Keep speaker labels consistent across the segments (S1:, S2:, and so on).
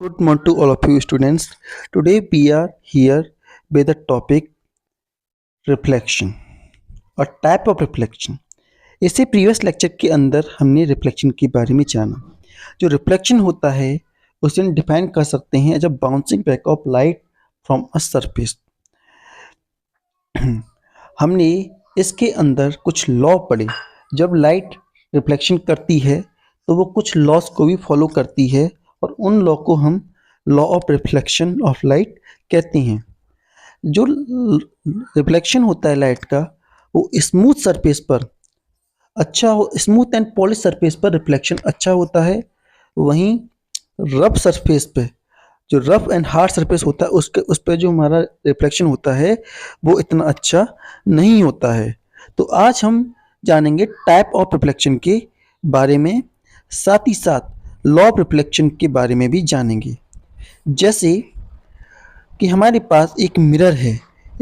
S1: Good morning to all of you students. Today we are here with the topic reflection और type of reflection. इससे previous lecture के अंदर हमने reflection के बारे में जाना। जो रिफ्लेक्शन होता है उसे हम डिफाइन कर सकते हैं as a bouncing back of light from a surface. हमने इसके अंदर कुछ लॉ पढ़े। जब लाइट रिफ्लेक्शन करती है तो वो कुछ लॉस को भी फॉलो करती है और उन लॉ को हम law of reflection of light कहते हैं। जो रिफ्लेक्शन होता है लाइट का वो स्मूथ सरफेस पर अच्छा हो, स्मूथ एंड पॉलिश सरफेस पर रिफ्लेक्शन अच्छा होता है। वहीं रफ सरफेस पे, जो रफ एंड हार्ड सरफेस होता है उस पर जो हमारा रिफ्लेक्शन होता है वो इतना अच्छा नहीं होता है। तो आज हम जानेंगे टाइप ऑफ रिफ्लेक्शन के बारे में, साथ ही साथ लॉ ऑफ रिफ्लेक्शन के बारे में भी जानेंगे। जैसे कि हमारे पास एक मिरर है,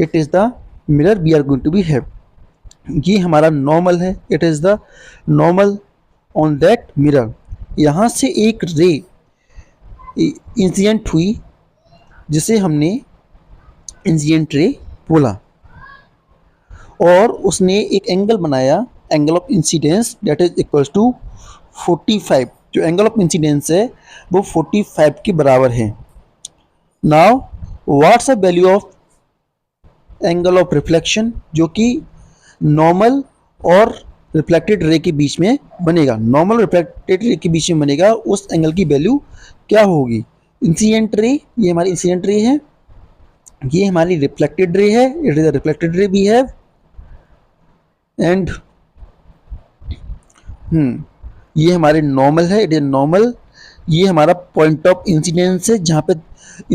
S1: it is the mirror we are going to be have. ये हमारा नॉर्मल है, it is the normal on that mirror. यहाँ से एक रे इंसिडेंट हुई जिसे हमने इंसिडेंट रे बोला और उसने एक एंगल बनाया, angle of incidence that is equals to 45। जो एंगल ऑफ इंसिडेंस है वो 45 के बराबर है। Now what's the value of angle of reflection, जो कि नॉर्मल और रिफ्लेक्टेड रे के बीच में बनेगा। नॉर्मल रिफ्लेक्टेड रे के बीच में बनेगा, उस एंगल की वैल्यू क्या होगी? इंसिडेंट रे, ये हमारी इंसिडेंट रे है, ये हमारी रिफ्लेक्टेड रे है, it is a reflected ray we have. And ये हमारे नॉर्मल है, इट इज नॉर्मल। ये हमारा पॉइंट ऑफ इंसिडेंस है जहाँ पे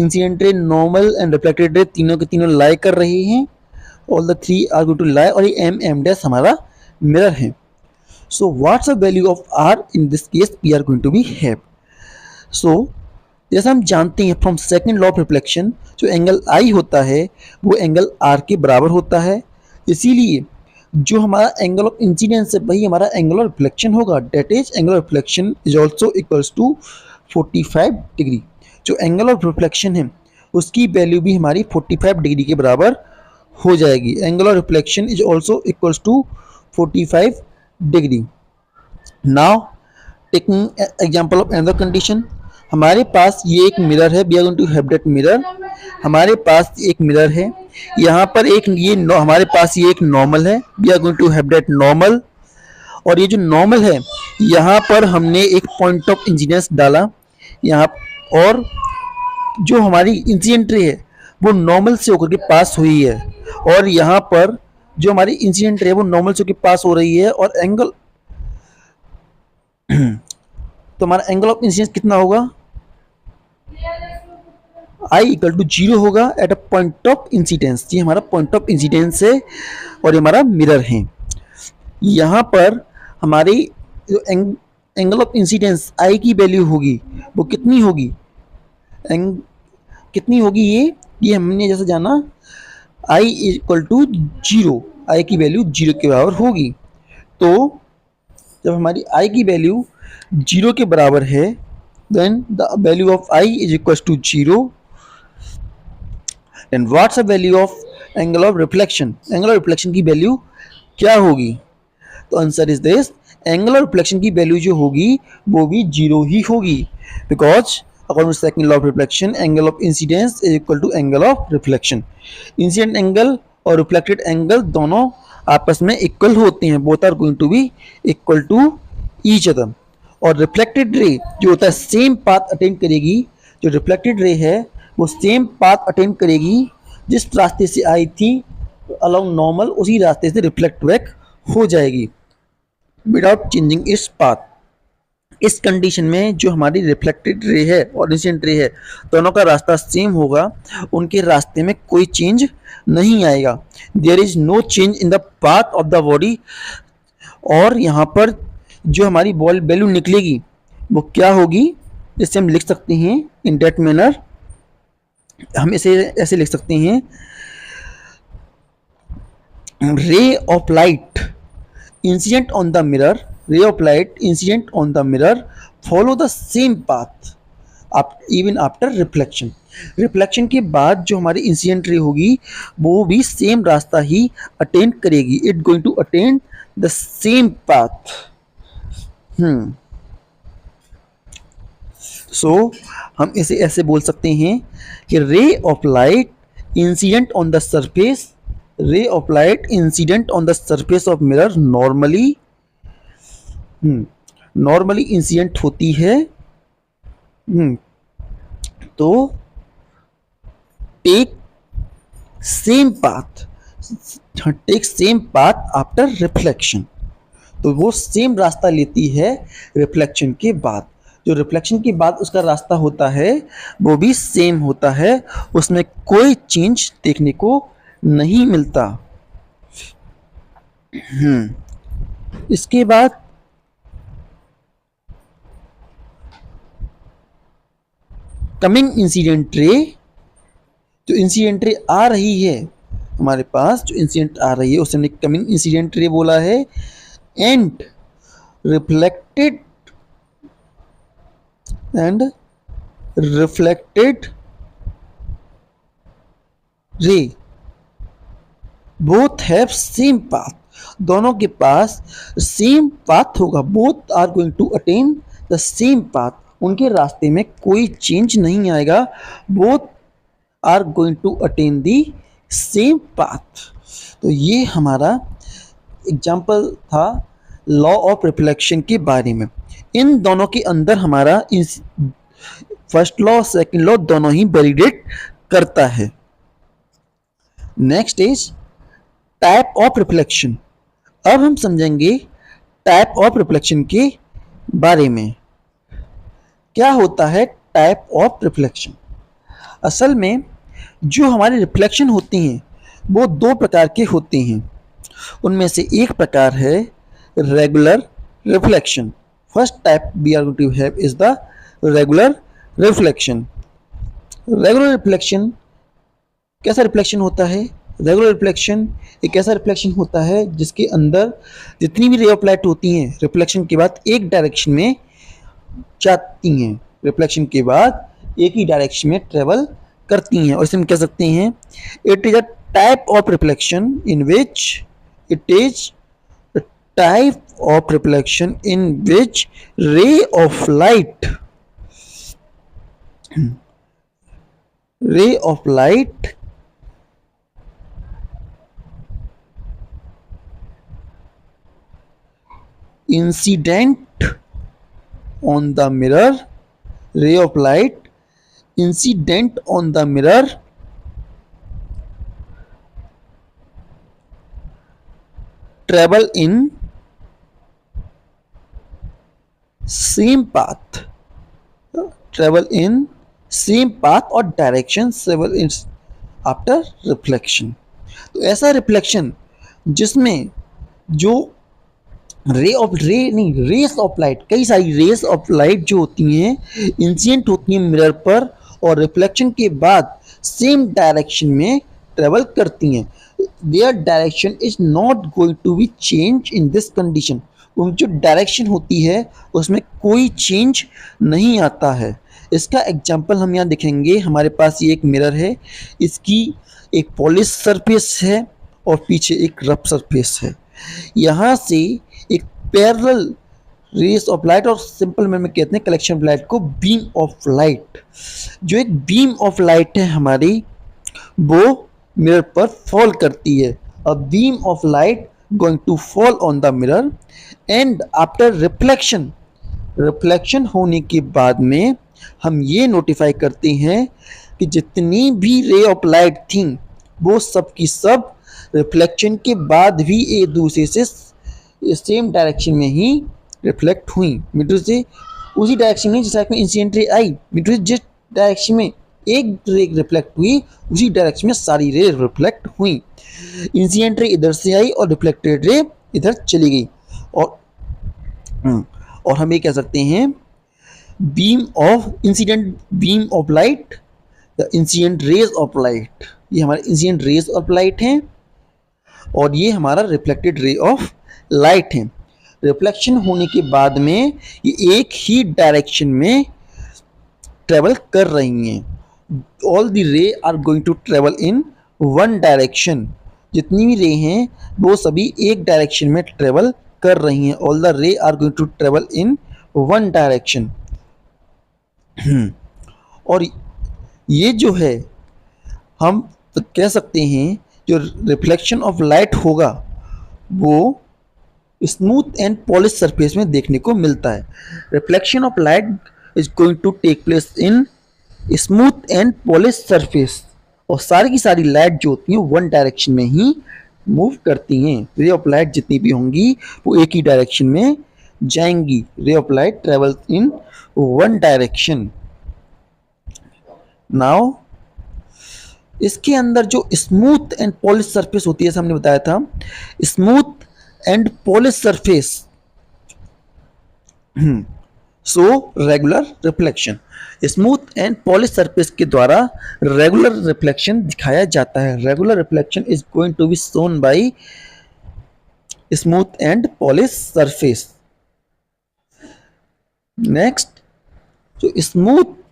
S1: incident ray, normal and reflected रे तीनों के तीनों लाई कर रहे हैं। All the three are going to lie और ये एम डैश हमारा मिरर है। So what's the value of R in this case we are going to be have. सो जैसा हम जानते हैं from second law of reflection, जो एंगल आई होता है वो एंगल आर के बराबर होता है। इसीलिए जो हमारा एंगल ऑफ इंसिडेंस है वही हमारा एंगल ऑफ रिफ्लेक्शन होगा। That is angle of reflection is also equals to 45 degree. जो एंगल ऑफ रिफ्लेक्शन है उसकी वैल्यू भी हमारी 45 डिग्री के बराबर हो जाएगी। Angle of reflection is also equals to 45 degree. Now taking example of another condition, हमारे पास ये एक मिरर है, we are going to have that mirror. हमारे पास एक मिरर है, यहाँ पर एक ये हमारे पास ये एक नॉर्मल है, we are going to have that normal. और ये जो नॉर्मल है यहाँ पर हमने एक पॉइंट ऑफ इंसिडेंस डाला यहाँ, और जो हमारी इंसिडेंट रे है वो नॉर्मल से होकर के पास हुई है, और यहाँ पर जो हमारी इंसिडेंट रे है वो नॉर्मल से होकर पास हो रही है। और एंगल तो हमारा एंगल ऑफ इंसिडेंस कितना होगा? आई इक्वल टू 0 होगा at a point of incidence. ये हमारा पॉइंट ऑफ इंसिडेंस है और ये हमारा मिरर है। यहाँ पर हमारी जो एंगल ऑफ इंसिडेंस आई की वैल्यू होगी वो कितनी होगी? कितनी होगी? ये हमने जैसे जाना आई इक्वल टू 0, आई की वैल्यू 0 के बराबर होगी। तो जब हमारी आई की वैल्यू 0 के बराबर है then the value of I is equal to 0। And what's the value of angle of reflection? Angle of reflection की वैल्यू क्या होगी? तो answer is this, angle of reflection की वैल्यू जो होगी वो भी 0 ही होगी, because according to second law of reflection angle of incidence is equal to angle of reflection. Incident angle और रिफ्लेक्टेड एंगल दोनों आपस में इक्वल होते हैं, both are going to be equal to each other. और रिफ्लेक्टेड रे जो होता है सेम पाथ अटेंड करेगी, जो रिफ्लेक्टेड रे है वो सेम पाथ अटेंड करेगी जिस रास्ते से आई थी अलोंग नॉर्मल, उसी रास्ते से रिफ्लेक्ट बैक हो जाएगी विदाउट चेंजिंग इट्स पाथ। इस कंडीशन में जो हमारी रिफ्लेक्टेड रे है और इंसिडेंट रे है दोनों का रास्ता सेम होगा, उनके रास्ते में कोई चेंज नहीं आएगा। There is no change in the path of the body. और यहाँ पर जो हमारी बॉल वैल्यू निकलेगी वो क्या होगी? जिससे हम लिख सकते हैं इन दैट मैनर, हम इसे ऐसे लिख सकते हैं, ray of light incident on the mirror, ray of light incident on the mirror follow the same path even after reflection. Reflection के बाद जो हमारी इंसिडेंट रे होगी वो भी सेम रास्ता ही अटेन करेगी, it going to attain the same path. So हम इसे ऐसे बोल सकते हैं कि ray of light incident on the surface, ray of light incident on the surface of mirror normally incident होती है तो take same path after reflection, तो वो सेम रास्ता लेती है रिफ्लेक्शन के बाद। जो रिफ्लेक्शन के बाद उसका रास्ता होता है वो भी सेम होता है, उसमें कोई चेंज देखने को नहीं मिलता। इसके बाद कमिंग इंसिडेंट रे, जो इंसिडेंट रे आ रही है हमारे पास, जो इंसिडेंट आ रही है उसे हमने कमिंग इंसिडेंट रे बोला है, and reflected ray both have same path, दोनों के पास सेम पाथ होगा, both are going to attain the same path, उनके रास्ते में कोई चेंज नहीं आएगा, both are going to attain the same path. तो ये हमारा एग्जाम्पल था लॉ ऑफ रिफ्लेक्शन के बारे में। इन दोनों के अंदर हमारा फर्स्ट लॉ सेकंड लॉ दोनों ही वैलिडेट करता है। Next is type of reflection. अब हम समझेंगे टाइप ऑफ रिफ्लेक्शन के बारे में। क्या होता है टाइप ऑफ रिफ्लेक्शन? असल में जो हमारे रिफ्लेक्शन होते हैं वो दो प्रकार के होते हैं, उनमें से एक प्रकार है regular reflection. First type we are going to have is the regular reflection. Regular reflection कैसा रिफ्लेक्शन होता है? रेगुलर रिफ्लेक्शन एक ऐसा रिफ्लेक्शन होता है जिसके अंदर जितनी भी रे ऑफ लाइट होती हैं रिफ्लेक्शन के बाद एक डायरेक्शन में जाती हैं, रिफ्लेक्शन के बाद एक ही डायरेक्शन में ट्रेवल करती हैं, और इसे हम कह सकते हैं it is a type of reflection in which it is type of reflection in विच रे of light incident on the mirror, ray of light incident on the mirror travel in same path or direction several inches after reflection। तो ऐसा reflection जिसमें जो race of light, कई सारी race of light जो होती हैं इंसिडेंट होती हैं मिरर पर और रिफ्लेक्शन के बाद सेम डायरेक्शन में ट्रेवल करती हैं, their direction is not going to be change in this condition. उनकी जो डायरेक्शन होती है उसमें कोई चेंज नहीं आता है। इसका एग्जाम्पल हम यहाँ देखेंगे। हमारे पास ये एक मिरर है, इसकी एक पॉलिश सरफेस है और पीछे एक रफ सरफेस है। यहाँ से एक पैरेलल रेस ऑफ लाइट, और सिंपल में कहते हैं कलेक्शन ऑफ लाइट को बीम ऑफ लाइट, जो एक बीम ऑफ लाइट है हमारी वो मिरर पर फॉल करती है। A beam of light going to fall on the mirror and after reflection होने के बाद में हम ये नोटिफाई करते हैं कि जितनी भी रे ऑफ लाइट थी वो सब की सब रिफ्लेक्शन के बाद भी एक दूसरे से सेम डायरेक्शन में ही रिफ्लेक्ट हुई, मीटर से उसी डायरेक्शन में जिस डायरेक्शन में इंसिडेंट रे आई, मीटर से जिस डायरेक्शन में एक रे रिफ्लेक्ट हुई उसी डायरेक्शन में सारी रे रिफ्लेक्ट हुई। इंसिडेंट रे इधर से आई और रिफ्लेक्टेड रे इधर चली गई, और हम ये कह सकते हैं beam of light, the incident raise of light, ये हमारे इंसिडेंट रेज ऑफ लाइट हैं और ये हमारा रिफ्लेक्टेड रे ऑफ लाइट है। रिफ्लेक्शन होने के बाद में ये एक ही डायरेक्शन में ट्रेवल कर रही हैं। All the ray are going to travel in one direction. जितनी भी रे हैं वो सभी एक डायरेक्शन में ट्रेवल कर रही हैं। All the ray are going to travel in one direction. और ये जो है हम तो कह सकते हैं जो रिफ्लेक्शन ऑफ लाइट होगा वो स्मूथ एंड पॉलिश सरफेस में देखने को मिलता है। Reflection of light is going to take place in smooth and polish surface. और सारी की सारी लाइट जो होती हैं वन डायरेक्शन में ही मूव करती हैं। रे ऑफ लाइट जितनी भी होंगी वो एक ही डायरेक्शन में जाएंगी। रे of light travel in one direction. Now इसके अंदर जो स्मूथ एंड पॉलिश सरफेस होती है, जैसे हमने बताया था, smooth and polish surface so regular reflection. Smooth and polish surface के द्वारा रेगुलर रिफ्लेक्शन दिखाया जाता है। Regular reflection is going to be shown by smooth and polish surface. Next जो smooth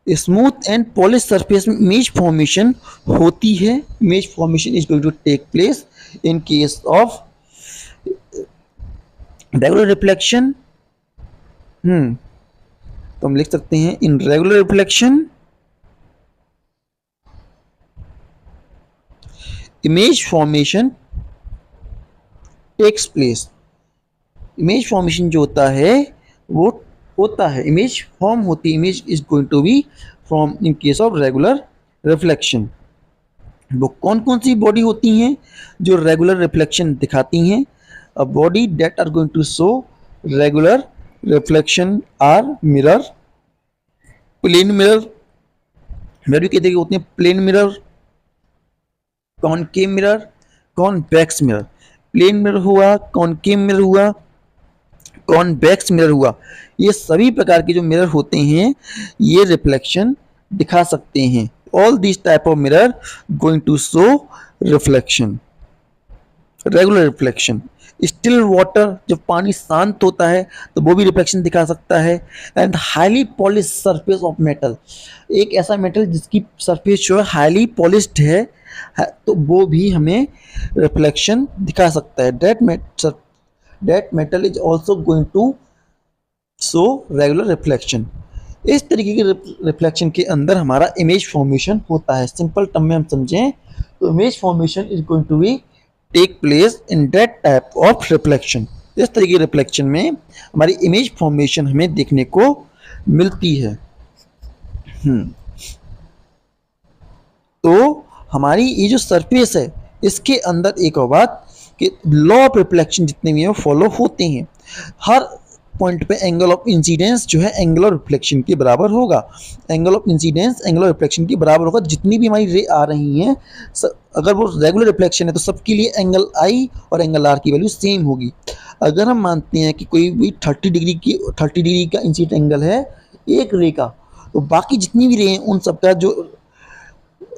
S1: smooth and polish surface में image formation होती है। Image formation is going to take place in case of regular reflection. तो हम लिख सकते हैं in regular reflection image formation takes place. Image formation जो होता है वो होता है, इमेज फॉर्म होती है। Image is going to be form in case of regular reflection. वो कौन कौन सी बॉडी होती हैं जो रेगुलर रिफ्लेक्शन दिखाती हैं? A body that are going to show regular reflection are mirror, plane mirror, mirror भी कहते होते हैं plane mirror, concave mirror, convex mirror. Plane mirror हुआ, कॉनकेव मिरर हुआ, कॉन्वेक्स मिरर हुआ, ये सभी प्रकार के जो मिरर होते हैं ये रिफ्लेक्शन दिखा सकते हैं। All this type of mirror going to show reflection, regular reflection. Still water, जब पानी शांत होता है तो वो भी रिफ्लेक्शन दिखा सकता है। And highly polish surface of metal, एक ऐसा मेटल जिसकी सरफेस जो है हाईली पॉलिश्ड है तो वो भी हमें रिफ्लेक्शन दिखा सकता है। That metal is also going to show regular reflection. इस तरीके के रिफ्लेक्शन के अंदर हमारा इमेज फॉर्मेशन होता है। सिंपल टर्म में हम समझें तो image formation is going to be take place in that type of reflection. इस तरीके के रिफ्लेक्शन में हमारी इमेज फॉर्मेशन हमें देखने को मिलती है। तो हमारी ये जो सरफेस है इसके अंदर एक और बात कि लॉ ऑफ रिफ्लेक्शन जितने भी हैं वो फॉलो होते हैं। हर पॉइंट पे एंगल ऑफ इंसिडेंस जो है एंगल ऑफ रिफ्लेक्शन के बराबर होगा। Angle of incidence angle of reflection के बराबर होगा। जितनी भी हमारी रे आ रही हैं अगर वो रेगुलर रिफ्लेक्शन है तो सबके लिए एंगल आई और एंगल आर की वैल्यू सेम होगी। अगर हम मानते हैं कि कोई भी 30 डिग्री का इंसिडेंट एंगल है एक रे का, तो बाकी जितनी भी रे हैं उन सबका जो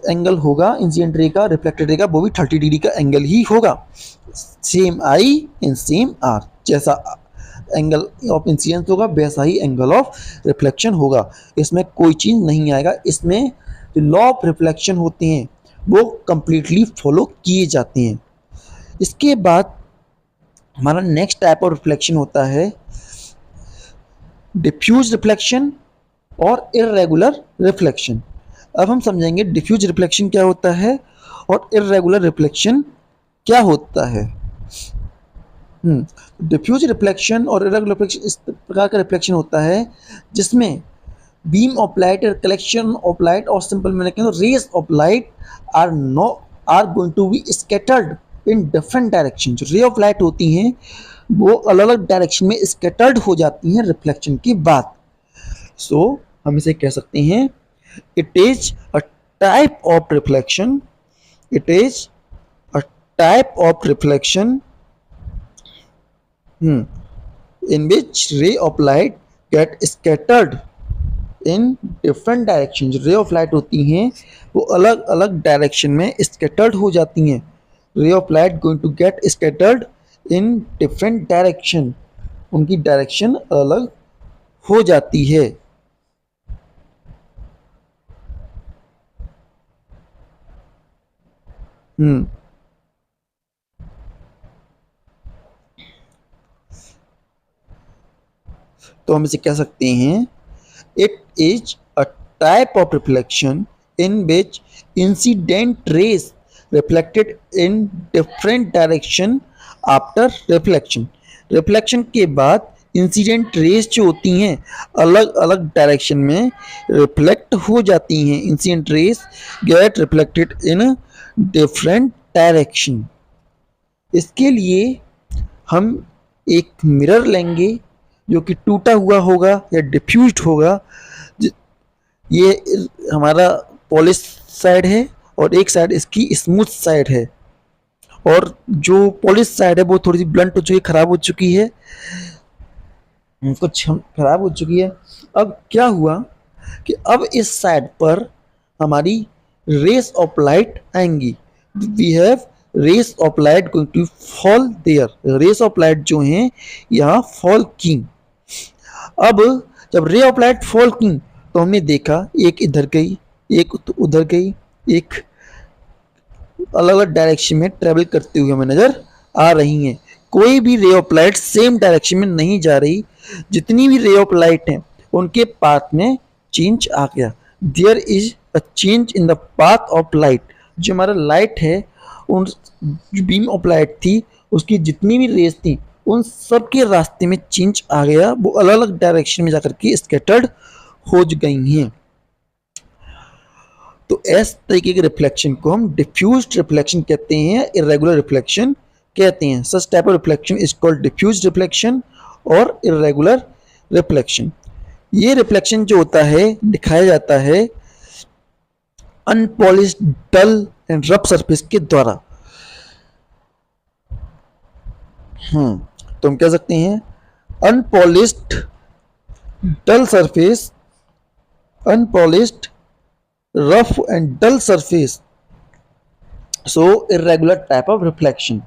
S1: एंगल होगा इंसिडेंट रे का, रिफ्लेक्टेड रे का, वो भी 30 डिग्री का एंगल ही होगा। Same I in same R, जैसा एंगल ऑफ इंसिडेंस होगा वैसा ही एंगल ऑफ रिफ्लेक्शन होगा। इसमें कोई चीज़ नहीं आएगा। इसमें जो लॉ ऑफ रिफ्लेक्शन होते हैं वो कंप्लीटली फॉलो किए जाते हैं। इसके बाद हमारा नेक्स्ट टाइप ऑफ रिफ्लेक्शन होता है डिफ्यूज रिफ्लेक्शन और इर्रेगुलर रिफ्लेक्शन। अब हम समझेंगे डिफ्यूज रिफ्लेक्शन क्या होता है और इर्रेगुलर रिफ्लेक्शन क्या होता है। डिफ्यूज रिफ्लेक्शन और इर्रेगुलर रिफ्लेक्शन इस प्रकार का रिफ्लेक्शन होता है जिसमें बीम ऑफ लाइट और कलेक्शन ऑफ लाइट और सिंपल में लिखें तो rays of light are going to be scattered in different direction. जो रे ऑफ लाइट होती हैं वो अलग अलग डायरेक्शन में स्कैटर्ड हो जाती हैं रिफ्लेक्शन के बाद। सो हम इसे कह सकते हैं it is a type of reflection, it is a type of reflection in which ray of light get scattered in different direction। जो रे ऑफ लाइट होती हैं वो अलग अलग डायरेक्शन में स्कैटर्ड हो जाती हैं। Ray of light going to get scattered in different direction, उनकी डायरेक्शन अलग हो जाती है। हम्म तो हम इसे कह सकते हैं, it is a type of reflection in which incident rays reflected in different direction after reflection. Reflection के बाद इंसिडेंट रेस जो होती हैं अलग अलग डायरेक्शन में रिफ्लेक्ट हो जाती हैं। Incident rays get reflected in different direction. इसके लिए हम एक मिरर लेंगे जो कि टूटा हुआ होगा या डिफ्यूज्ड होगा। ये हमारा पॉलिश साइड है और एक साइड इसकी स्मूथ साइड है, और जो पॉलिश साइड है वो थोड़ी सी ब्लंट हो चुकी है, खराब हो चुकी है, कुछ खराब हो चुकी है। अब क्या हुआ कि अब इस साइड पर हमारी रेस ऑफ लाइट आएंगी। We have rays of light going to fall there. Rays of light जो हैं यहाँ फॉल की। अब जब रे ऑफ लाइट फॉल की तो हमने देखा एक इधर गई, एक उधर गई, एक अलग अलग डायरेक्शन में ट्रेवल करते हुए हमें नजर आ रही हैं। कोई भी रे ऑफ लाइट सेम डायरेक्शन में नहीं जा रही। जितनी भी रे ऑफ लाइट हैं उनके पाथ में चेंज आ गया। There is a change in the path of light. जो हमारा लाइट है, उन जो बीम ऑफ लाइट थी उसकी जितनी भी रेस थी उन सब के रास्ते में चेंज आ गया। वो अलग अलग डायरेक्शन में जाकर के स्कैटर्ड हो गई हैं। तो इस तरीके के रिफ्लेक्शन को हम डिफ्यूज्ड रिफ्लेक्शन कहते हैं, इरेगुलर रिफ्लेक्शन कहते हैं। Such type of reflection is called diffused reflection और इरेगुलर रिफ्लेक्शन। ये रिफ्लेक्शन जो होता है दिखाया जाता है unpolished dull and rough surface के द्वारा। तो हम कह सकते हैं unpolished dull surface, unpolished rough and dull surface, so irregular type of reflection.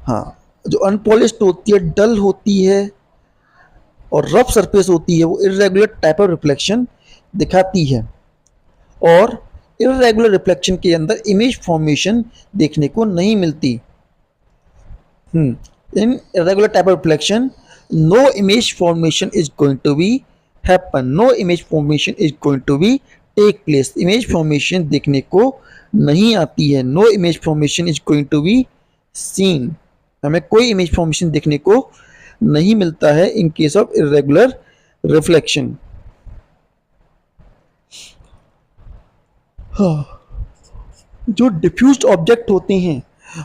S1: हाँ, जो अनपॉलिश्ड होती है, डल होती है और रफ सरफेस होती है, वो इरेगुलर टाइप ऑफ रिफ्लेक्शन दिखाती है। और इरेगुलर रिफ्लेक्शन के अंदर इमेज फॉर्मेशन देखने को नहीं मिलती। In irregular type of reflection, no image formation is going to be happen. No image formation is going to be take place. Image formation देखने को नहीं आती है। No image formation is going to be seen. हमें कोई image formation देखने को नहीं मिलता है in case of irregular reflection. जो डिफ्यूज्ड ऑब्जेक्ट होते हैं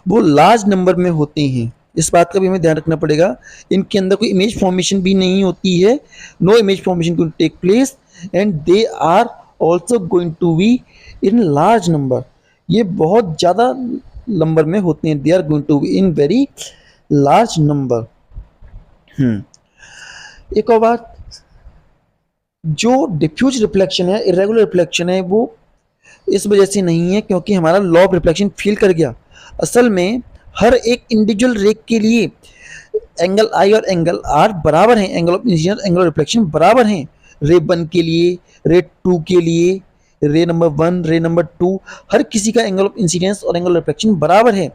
S1: वो लार्ज नंबर में होते हैं। इस बात का भी हमें ध्यान रखना पड़ेगा। इनके अंदर कोई इमेज फॉर्मेशन भी नहीं होती है। No image formation going to take place and they are also going to be in large number. ये बहुत ज़्यादा नंबर में होते हैं। They are going to be in very large number. एक और बात, जो डिफ्यूज रिफ्लेक्शन है, इरेगुलर रिफ्लेक्शन है, वो इस वजह से नहीं है क्योंकि हमारा लॉ ऑफ रिफ्लेक्शन फेल कर गया। असल में हर एक इंडिविजुअल रे के लिए एंगल आई और एंगल आर बराबर हैं। Angle of incidence, angle of reflection बराबर हैं। रे 1 के लिए, रे 2 के लिए, रे नंबर 1, रे नंबर 2, हर किसी का एंगल ऑफ इंसिडेंस और एंगल ऑफ रिफ्लेक्शन बराबर है।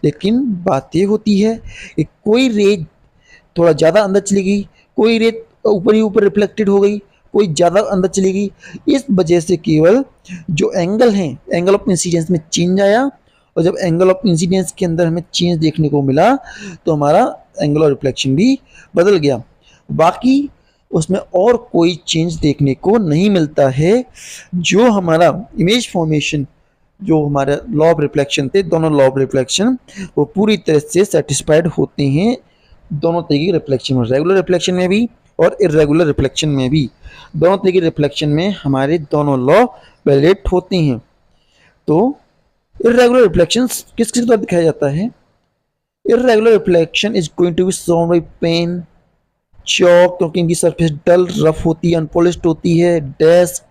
S1: लेकिन बात ये होती है कि कोई रे थोड़ा ज़्यादा अंदर चली गई, कोई रे ऊपर ही ऊपर रिफ्लेक्टेड हो गई, कोई ज़्यादा अंदर चली गई। इस वजह से केवल जो एंगल हैं, एंगल ऑफ इंसिडेंस में चेंज आया, और जब एंगल ऑफ इंसिडेंस के अंदर हमें चेंज देखने को मिला तो हमारा एंगल ऑफ रिफ्लेक्शन भी बदल गया। बाकी उसमें और कोई चेंज देखने को नहीं मिलता है। जो हमारा इमेज फॉर्मेशन, जो हमारे लॉ ऑफ रिफ्लेक्शन थे, दोनों लॉ ऑफ रिफ्लेक्शन वो पूरी तरह से सेटिस्फाइड होते हैं दोनों तरीके के रिफ्लेक्शन में, रेगुलर रिफ्लेक्शन में भी और इरेगुलर रिफ्लेक्शन में भी। दोनों तरीके के रिफ्लेक्शन में हमारे दोनों लॉ वैलिड होते हैं। तो इरेगुलर रिफ्लेक्शन किस किस द्वारा दिखाया जाता है? Irregular reflection is going to be shown by pen, chalk क्योंकि इनकी सरफेस डल रफ होती है, अनपॉलिश्ड होती है, desk,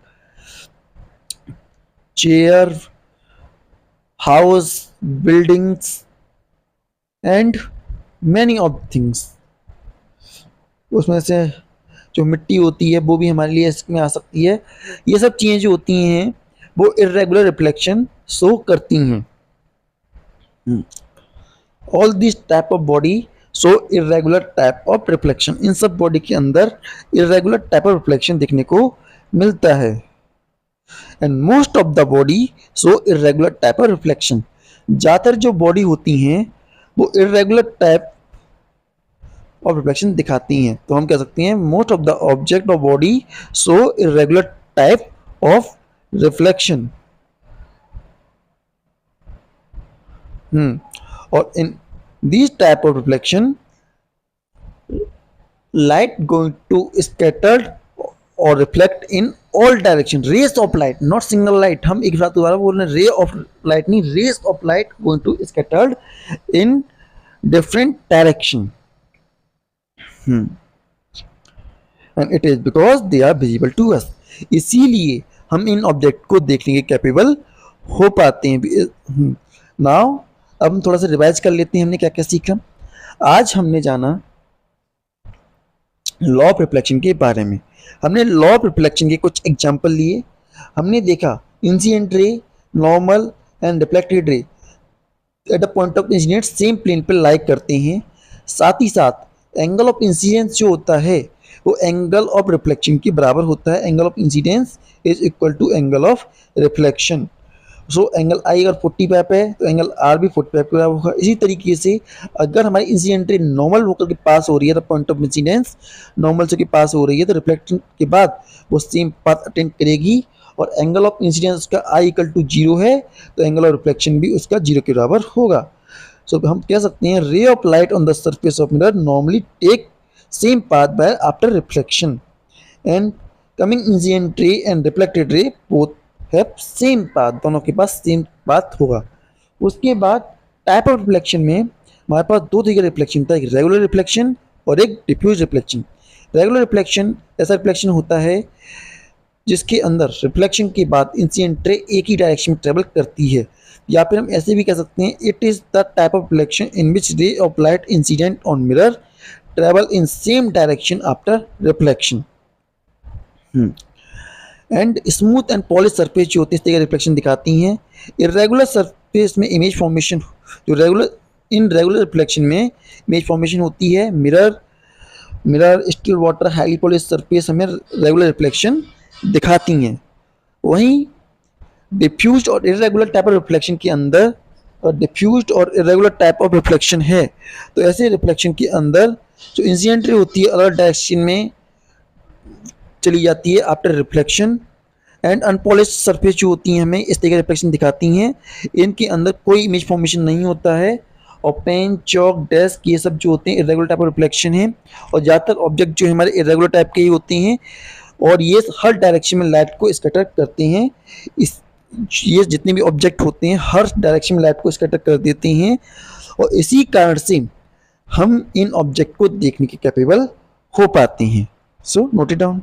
S1: chair, house, buildings, and many of things. उसमें से जो मिट्टी होती है वो भी हमारे लिए इसमें आ सकती है। ये सब चीज़ें जो होती हैं वो इरेगुलर रिफ्लेक्शन शो करती हैं। All this type of body show irregular type of reflection. इन सब बॉडी के अंदर इरेगुलर टाइप ऑफ रिफ्लेक्शन देखने को मिलता है। And most of the body show irregular type of reflection. ज़्यादातर जो बॉडी होती हैं वो इरेगुलर टाइप ऑफ रिफ्लेक्शन दिखाती हैं। तो हम कह सकते हैं most of the object of body show irregular type of reflection. और in this type of reflection light going to scattered or reflect in all direction। rays of light, not single light। हम एक बात दोबारा बोल रहे हैं, ray of light नहीं, rays of light going to scattered in different direction। and it is because they are visible to us। इसीलिए हम इन ऑब्जेक्ट को देखने के कैपेबल हो पाते हैं। नाउ अब हम थोड़ा सा रिवाइज कर लेते हैं हमने क्या क्या सीखा। आज हमने जाना लॉ ऑफ रिफ्लेक्शन के बारे में। हमने लॉ ऑफ रिफ्लेक्शन के कुछ एग्जांपल लिए। हमने देखा incident ray, normal and reflected ray at the point of incident same plane पर लाइक करते हैं। साथ ही साथ एंगल ऑफ इंसिडेंस जो होता है वो एंगल ऑफ रिफ्लेक्शन के बराबर होता है। Angle of incidence is equal to angle of reflection. So angle i अगर 45 है तो एंगल आर भी 45 के बराबर होगा। इसी तरीके से अगर हमारी इंसिडेंट रे नॉर्मल होकर के पास हो रही है, तो पॉइंट ऑफ इंसिडेंस नॉर्मल से के पास हो रही है, तो रिफ्लेक्शन के बाद वो सेम पाथ अटेंड करेगी। और एंगल ऑफ इंसिडेंस उसका आई इक्वल टू 0 है तो एंगल ऑफ रिफ्लेक्शन भी उसका 0 के बराबर होगा। सो हम कह सकते हैं ray of light on the surface of mirror normally take same path by after reflection and coming incident ray and reflected ray both have same path. दोनों के पास सेम पाथ होगा। उसके बाद टाइप ऑफ रिफ्लेक्शन में हमारे पास दो तरीके का रिफ्लेक्शन था, एक रेगुलर रिफ्लेक्शन और एक डिफ्यूज रिफ्लेक्शन। रेगुलर रिफ्लेक्शन ऐसा रिफ्लेक्शन होता है जिसके अंदर रिफ्लेक्शन के बाद इंसिडेंट रे एक ही डायरेक्शन में ट्रेवल करती है। या फिर हम ऐसे भी कह सकते हैं it is the type of reflection in विच रे of light incident on mirror travel in same direction after reflection. And smooth and polish surface जो होती है इस तरह का रिफ्लेक्शन दिखाती हैं। इरेगुलर सरफेस में इमेज फॉर्मेशन जो रेगुलर रिफ्लेक्शन में इमेज फॉर्मेशन होती है। Mirror still water highly polish surface हमें रेगुलर रिफ्लेक्शन दिखाती हैं। वहीं डिफ्यूज्ड और इरेगुलर टाइप ऑफ रिफ्लेक्शन के अंदर डिफ्यूज्ड और इरेगुलर टाइप ऑफ रिफ्लेक्शन है तो ऐसे रिफ्लेक्शन के अंदर जो इंसिडेंट रे होती है अलग डायरेक्शन में चली जाती है after reflection. And unpolished surface जो होती हैं हमें इस तरह का रिफ्लेक्शन दिखाती हैं। इनके अंदर कोई इमेज फॉर्मेशन नहीं होता है। और पेन, चौक, डेस्क ये सब जो होते हैं इरेगुलर टाइप ऑफ रिफ्लेक्शन है। और ज़्यादातर ऑब्जेक्ट जो हमारे इरेगुलर टाइप के ही होते हैं और ये हर डायरेक्शन में लाइट को स्कैटर करते हैं। ये जितने भी ऑब्जेक्ट होते हैं हर डायरेक्शन में लाइट को स्कैटर कर देते हैं और इसी कारण से हम इन ऑब्जेक्ट को देखने के कैपेबल हो पाते हैं। So note it down.